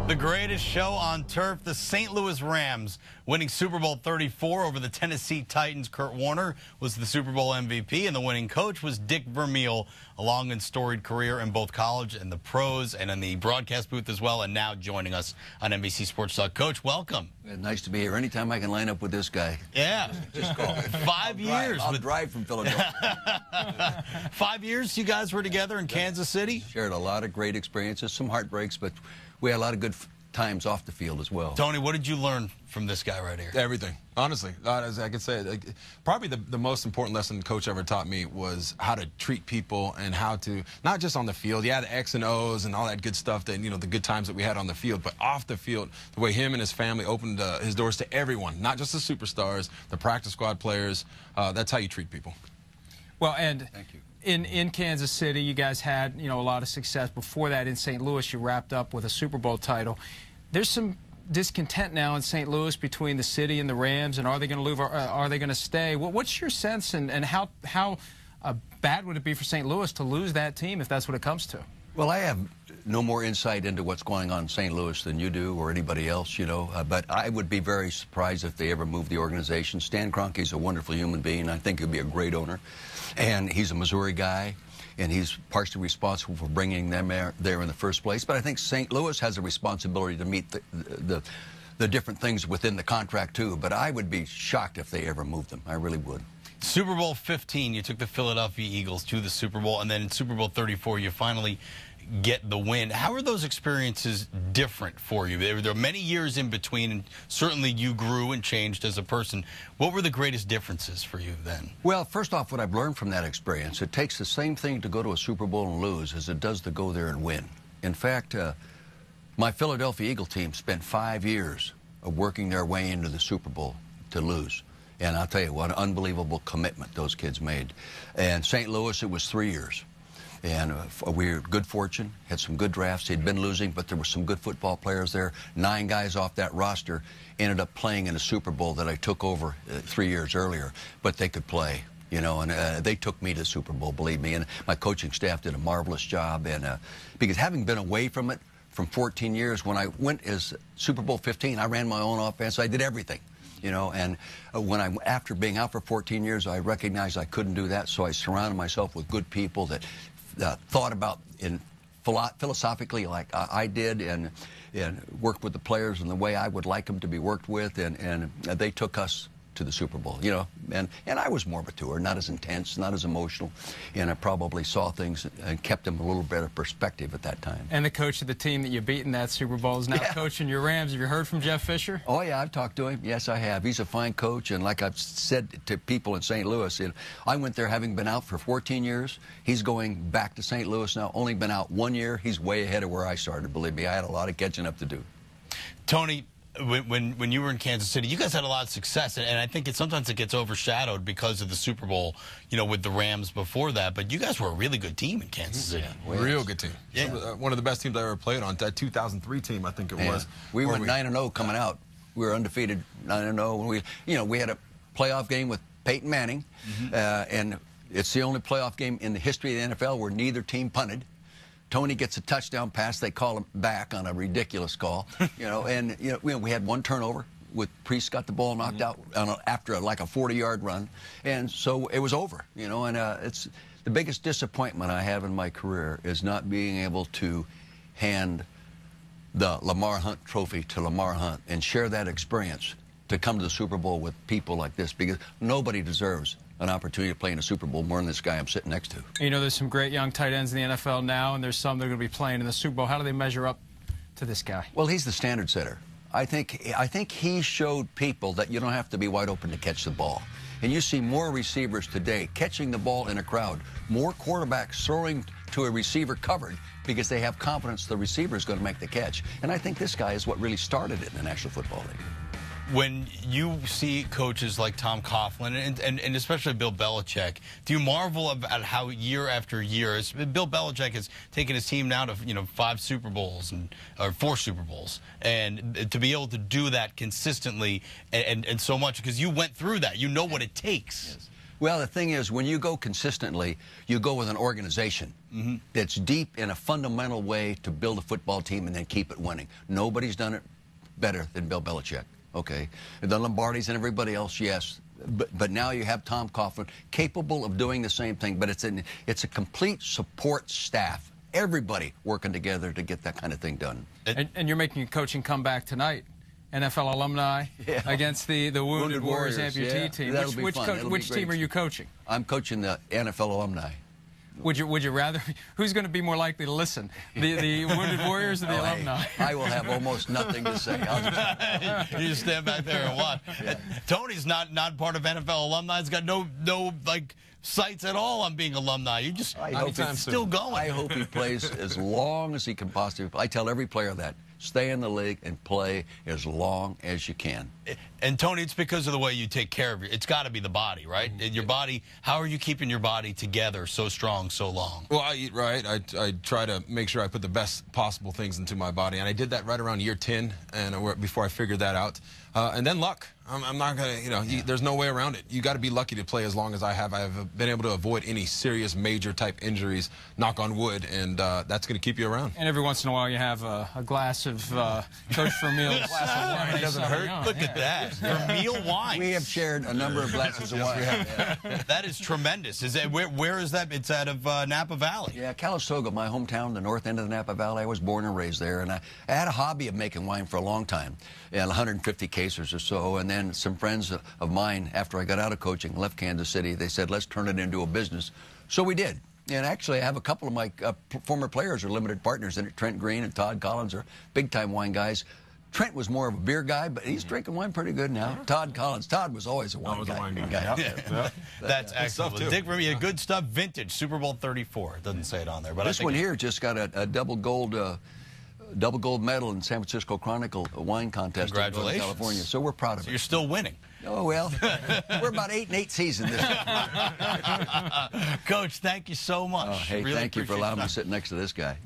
The greatest show on turf, the St. Louis Rams winning Super Bowl 34 over the Tennessee Titans. Kurt Warner was the Super Bowl MVP, and the winning coach was Dick Vermeil, a long and storied career in both college and the pros and in the broadcast booth as well, and now joining us on NBC Sports Talk. Coach, welcome. Nice to be here. Anytime I can line up with this guy. Yeah. Just call. 5 years. I'll drive from Philadelphia. 5 years you guys were together in Kansas City? Shared a lot of great experiences, some heartbreaks, but we had a lot of good times off the field as well. Tony, what did you learn from this guy right here? Everything, honestly. As I could say, probably the most important lesson coach ever taught me was how to treat people and how to, not just on the field, yeah, the X and O's and all that good stuff, that, you know, the good times that we had on the field, but off the field, the way him and his family opened his doors to everyone, not just the superstars, the practice squad players. That's how you treat people. Well, and thank you. In Kansas City, you guys had, you know, a lot of success. Before that, in St. Louis, you wrapped up with a Super Bowl title. There's some discontent now in St. Louis between the city and the Rams, and are they going to lose or are they going to stay? What's your sense, and how bad would it be for St. Louis to lose that team if that's what it comes to? Well, I have no more insight into what's going on in St. Louis than you do or anybody else, you know, but I would be very surprised if they ever moved the organization. Stan Kroenke's a wonderful human being. I think he'd be a great owner, and he's a Missouri guy, and he's partially responsible for bringing them there in the first place. But I think St. Louis has a responsibility to meet the different things within the contract, too. But I would be shocked if they ever moved them. I really would. Super Bowl 15, you took the Philadelphia Eagles to the Super Bowl, and then in Super Bowl 34, you finally get the win. How are those experiences different for you? There are many years in between, and certainly you grew and changed as a person. What were the greatest differences for you then? Well, first off, what I've learned from that experience, it takes the same thing to go to a Super Bowl and lose as it does to go there and win. In fact, my Philadelphia Eagle team spent 5 years of working their way into the Super Bowl to lose. And I'll tell you, what an unbelievable commitment those kids made. And St. Louis, it was 3 years. And we were good fortune, had some good drafts. They'd been losing, but there were some good football players there. 9 guys off that roster ended up playing in a Super Bowl that I took over 3 years earlier, but they could play, you know, and they took me to the Super Bowl, believe me. And my coaching staff did a marvelous job. And because having been away from it from 14 years, when I went as Super Bowl 15, I ran my own offense. I did everything. You know, and after being out for 14 years, I recognized I couldn't do that, so I surrounded myself with good people that thought about philosophically like I did, and worked with the players in the way I would like them to be worked with, and they took us to the Super Bowl, you know, and I was more mature, not as intense, not as emotional, and I probably saw things and kept them a little better perspective at that time. And the coach of the team that you beat in that Super Bowl is now coaching your Rams. Have you heard from Jeff Fisher? Oh, yeah, I've talked to him. Yes, I have. He's a fine coach, and like I've said to people in St. Louis, I went there having been out for 14 years. He's going back to St. Louis now, only been out 1 year. He's way ahead of where I started, believe me. I had a lot of catching up to do. Tony, when you were in Kansas City, you guys had a lot of success, and I think sometimes it gets overshadowed because of the Super Bowl, you know, with the Rams before that. But you guys were a really good team in Kansas City. Yeah, real good team. Yeah. One of the best teams I ever played on. That 2003 team, I think it was. We went 9-0 coming out. We were undefeated 9-0. We had a playoff game with Peyton Manning, and it's the only playoff game in the history of the NFL where neither team punted. Tony gets a touchdown pass. They call him back on a ridiculous call, you know. And you know, we had one turnover with Priest got the ball knocked out after like a 40-yard run, and so it was over, you know. And it's the biggest disappointment I have in my career is not being able to hand the Lamar Hunt Trophy to Lamar Hunt and share that experience to come to the Super Bowl with people like this, because nobody deserves an opportunity to play in a Super Bowl more than this guy I'm sitting next to. You know, there's some great young tight ends in the NFL now, and there's some that are going to be playing in the Super Bowl. How do they measure up to this guy? Well, he's the standard setter. I think he showed people that you don't have to be wide open to catch the ball. And you see more receivers today catching the ball in a crowd, more quarterbacks throwing to a receiver covered because they have confidence the receiver is going to make the catch. And I think this guy is what really started it in the National Football League. When you see coaches like Tom Coughlin and especially Bill Belichick, do you marvel about how year after year, Bill Belichick has taken his team now to 5 Super Bowls or 4 Super Bowls, and to be able to do that consistently and so much, because you went through that, you know what it takes. Yes. Well, the thing is, when you go consistently, you go with an organization that's deep in a fundamental way to build a football team and then keep it winning. Nobody's done it better than Bill Belichick. Okay, the Lombardis and everybody else, yes. But now you have Tom Coughlin capable of doing the same thing. But it's a complete support staff. Everybody working together to get that kind of thing done. And you're making a coaching comeback tonight. NFL alumni against the Wounded Warriors amputee team. Which team are you coaching? I'm coaching the NFL alumni. Would you rather? Who's going to be more likely to listen? The Wounded Warriors or the alumni? I will have almost nothing to say. You just stand back there and watch. Yeah. Tony's not part of NFL alumni. He's got no like sights at all on being alumni. You just he's still going. I hope he plays as long as he can possibly play. I tell every player that. Stay in the league and play as long as you can. And Tony, it's because of the way you take care of it. It's got to be the body, right? Your body. How are you keeping your body together so strong, so long? Well, I eat right. I try to make sure I put the best possible things into my body, and I did that right around year 10, and before I figured that out. And then luck. I'm not gonna, there's no way around it. You got to be lucky to play as long as I have. I've been able to avoid any serious major type injuries, knock on wood, and that's going to keep you around. And every once in a while you have a glass of Coach Vermeil's glass of wine. It doesn't hurt. Look at that. Vermeil wine. We have shared a number of glasses of wine. That is tremendous. Where is that? It's out of Napa Valley. Yeah, Calistoga, my hometown, the north end of the Napa Valley. I was born and raised there, and I had a hobby of making wine for a long time, and 150 cases or so. And then some friends of mine, after I got out of coaching, left Kansas City, they said, let's turn it into a business. So we did. And actually, I have a couple of my former players are limited partners in it. Trent Green and Todd Collins are big-time wine guys. Trent was more of a beer guy, but he's drinking wine pretty good now. Todd Collins. Todd was always a wine guy. Yeah. That's excellent. Dick Vermeil, good stuff, vintage, Super Bowl 34. It doesn't say it on there. But this one here just got a double gold medal in San Francisco Chronicle wine contest in California. So we're proud of it. You're still winning. Oh, well, we're about 8-8 season this year. Coach, thank you so much. Hey, really thank you for allowing me to sit next to this guy.